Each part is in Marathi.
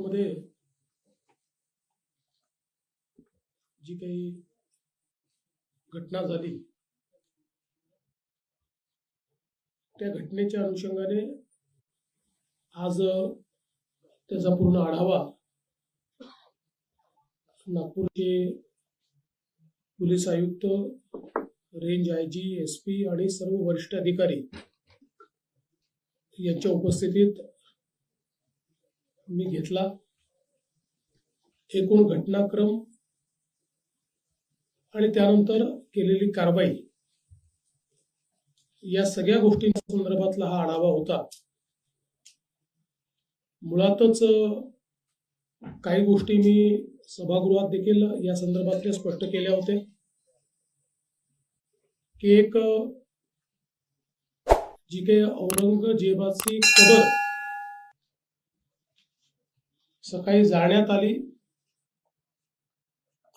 मध्ये जी काही घटना झाली त्या घटनेच्या अनुषंगाने आज त्याचा पूर्ण आढावा नागपूरचे पोलीस आयुक्त, रेंज आयजी, एसपी आणि सर्व वरिष्ठ अधिकारी यांच्या उपस्थितीत मी घेतला. एकूण घटनाक्रम आणि त्यानंतर केलेली कारवाई या सगळ्या गोष्टींच्या संदर्भातला हा आढावा होता. मुळातच काही गोष्टी मी सभागृहात देखील या संदर्भातल्या स्पष्ट केल्या होत्या की एक जी काही औरंगजेबाची कबर सकाळी जाळण्यात आली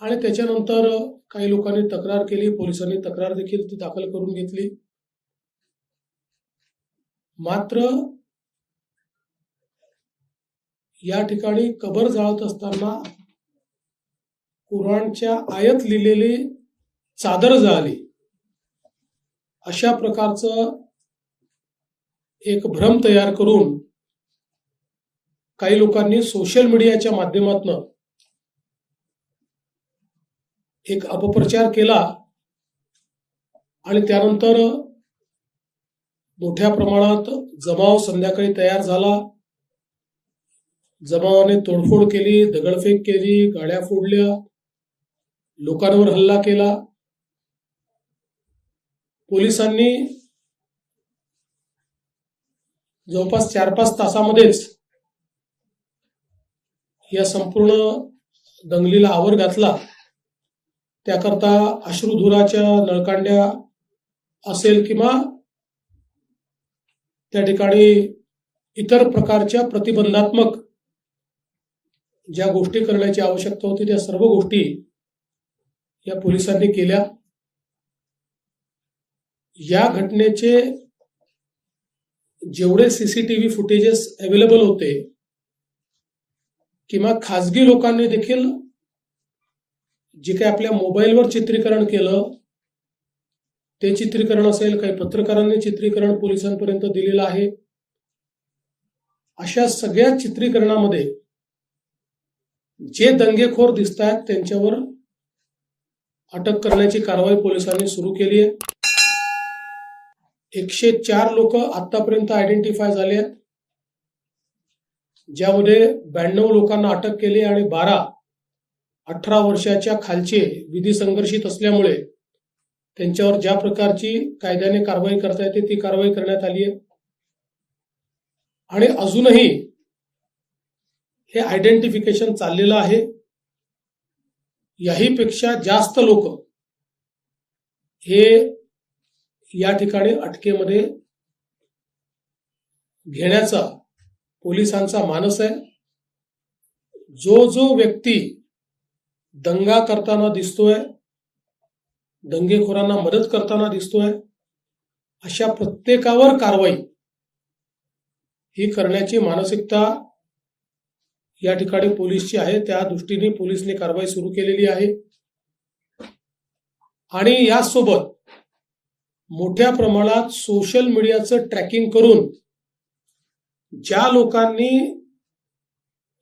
आणि त्याच्यानंतर काही लोकांनी तक्रार केली, पोलिसांनी तक्रार देखील ती दाखल करून घेतली. मात्र या ठिकाणी कबर जाळत असताना कुराणच्या आयत लिहिलेली चादर जाळली, अशा प्रकारचं एक भ्रम तयार करून काही लोकांनी सोशल मीडियाच्या माध्यमातून एक अपप्रचार केला आणि त्यानंतर मोठ्या प्रमाणात जमाव संध्याकाळी तयार झाला. जमावाने तोडफोड केली, दगडफेक केली, गाड्या फोडल्या, लोकांवर हल्ला केला. पोलिसांनी जवळपास 4-5 तासामध्येच या संपूर्ण दंगलीला आवर घातला. त्याकरता अश्रुधुराच्या नळकांड्या असेल किंवा त्या ठिकाणी इतर प्रकारच्या प्रतिबंधात्मक ज्या गोष्टी करण्याची आवश्यकता होती त्या सर्व गोष्टी या पोलिसांनी केल्या. या घटनेचे जेवढे सीसीटीव्ही फुटेजेस अवेलेबल होते किंवा खाजगी लोकांनी देखील जे काही आपल्या मोबाईलवर चित्रीकरण केलं ते चित्रीकरण असेल, काही पत्रकारांनी चित्रीकरण पोलिसांपर्यंत दिलेलं आहे. अशा सगळ्या चित्रीकरणामध्ये जे दंगेखोर दिसत आहेत त्यांच्यावर अटक करण्याची कारवाई पोलिसांनी सुरू केली आहे. 104 लोक आतापर्यंत आयडेंटिफाय झाले आहेत, ज्यामध्ये 92 लोकांना अटक केली आणि 18 वर्षाच्या खालचे विधी संघर्षित असल्यामुळे त्यांच्यावर ज्या प्रकारची कायद्याने कारवाई करता येते ती कारवाई करण्यात आली आहे. आणि अजूनही हे आयडेंटिफिकेशन चाललेलं आहे. याही पेक्षा जास्त लोक हे या ठिकाणी अटकेमध्ये घेण्याचा पोलिसांचा मानस आहे. जो व्यक्ती दंगा करताना दिसतोय, दंगेखोरांना मदत करताना दिसतोय, अशा प्रत्येकावर कारवाई ही करण्याची मानसिकता या ठिकाणी पोलीसची आहे. त्या दृष्टीने पोलिसने कारवाई सुरू केलेली आहे. आणि यासोबत मोठ्या प्रमाणात सोशल मीडियाचं ट्रॅकिंग करून ज्या लोकांनी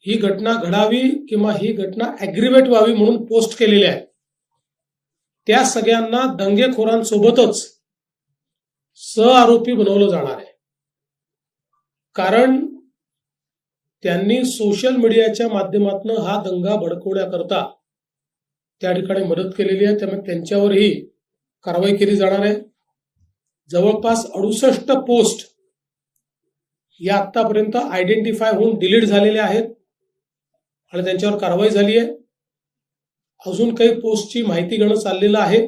ही घटना घडावी किंवा ही घटना ॲग्रिवेट व्हावी म्हणून पोस्ट केलेली आहे त्या सगळ्यांना दंगेखोरांसोबतच सहआरोपी बनवलं जाणार आहे. कारण त्यांनी सोशल मीडियाच्या माध्यमातून हा दंगा भडकवण्याकरता त्या ठिकाणी मदत केलेली आहे. त्यामुळे त्यांच्यावरही कारवाई केली जाणार आहे. जवळपास 68 पोस्ट या आतापर्यंत आयडेंटिफाय होऊन डिलीट झालेल्या आहेत आणि त्यांच्यावर कारवाई झाली आहे. अजून काही पोस्टची माहिती घेणं चाललेलं आहे.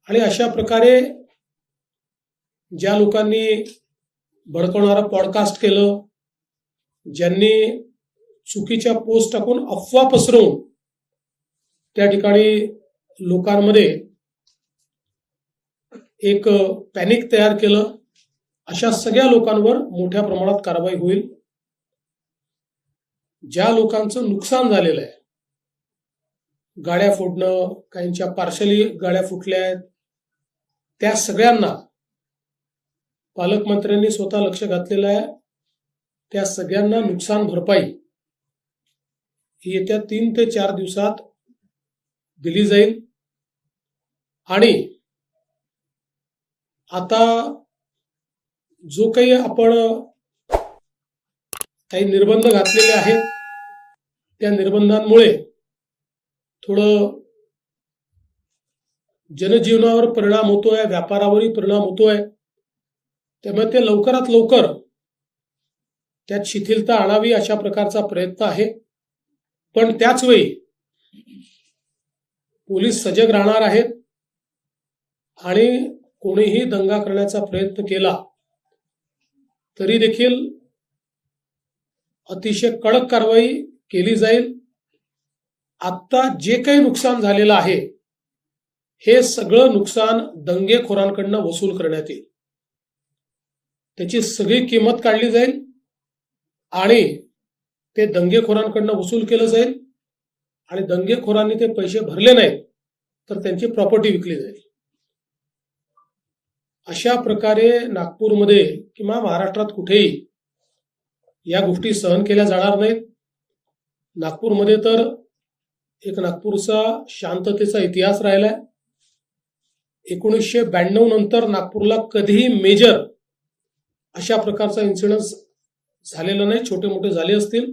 आणि अशा प्रकारे ज्या लोकांनी भडकवणारं पॉडकास्ट केलं, ज्यांनी चुकीच्या पोस्ट टाकून अफवा पसरवून त्या ठिकाणी लोकांमध्ये एक पॅनिक तयार केलं, अशा सगळ्या लोकांवर मोठ्या प्रमाणात कारवाई होईल. ज्या लोकांचं नुकसान झालेलं आहे, गाड्या फोडणं, काहींच्या पार्शली गाड्या फुटल्या आहेत, त्या सगळ्यांना पालकमंत्र्यांनी स्वतः लक्ष घातलेलं आहे. त्या सगळ्यांना नुकसान भरपाई ही येत्या 3 ते 4 दिवसात दिली जाईल. आणि आता जो काही आपण काही निर्बंध घातलेले आहेत, त्या निर्बंधांमुळे थोडं जनजीवनावर परिणाम होतोय, व्यापारावरही परिणाम होतोय. त्यामुळे ते लवकरात लवकर त्यात शिथिलता आणावी अशा प्रकारचा प्रयत्न आहे. पण त्याच वेळी पोलीस सजग राहणार आहेत आणि कोणीही दंगा करण्याचा प्रयत्न केला तरी देखील अतिशय कडक कारवाई केली जाईल. आता जे काही नुकसान झालेलं आहे, हे सगळं नुकसान दंगेखोरांकडनं वसूल करण्यात येईल. त्याची सगळी किंमत काढली जाईल आणि ते दंगेखोरांकडनं वसूल केलं जाईल. आणि दंगेखोरांनी ते पैसे भरले नाहीत तर त्यांची प्रॉपर्टी विकली जाईल. अशा प्रकारे नागपूरमध्ये किंवा महाराष्ट्रात कुठेही या गोष्टी सहन केल्या जाणार नाहीत. नागपूरमध्ये तर एक नागपूरचा शांततेचा इतिहास राहिलाय. 1992 नंतर नागपूरला कधीही मेजर अशा प्रकारचा इन्सिडन्स झालेला नाही. छोटे मोठे झाले असतील.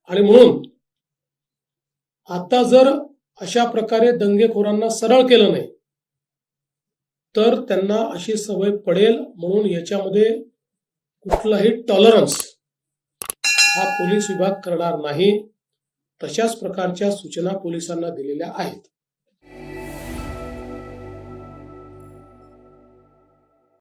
आणि म्हणून आता जर अशा प्रकारे दंगेखोरांना सरळ केलं नाही तर त्यांना अशी सवय पडेल. म्हणून याच्यामध्ये कुठलाही टॉलरन्स हा पोलीस विभाग करणार नाही. तशाच प्रकारच्या सूचना पोलिसांना दिलेल्या आहेत.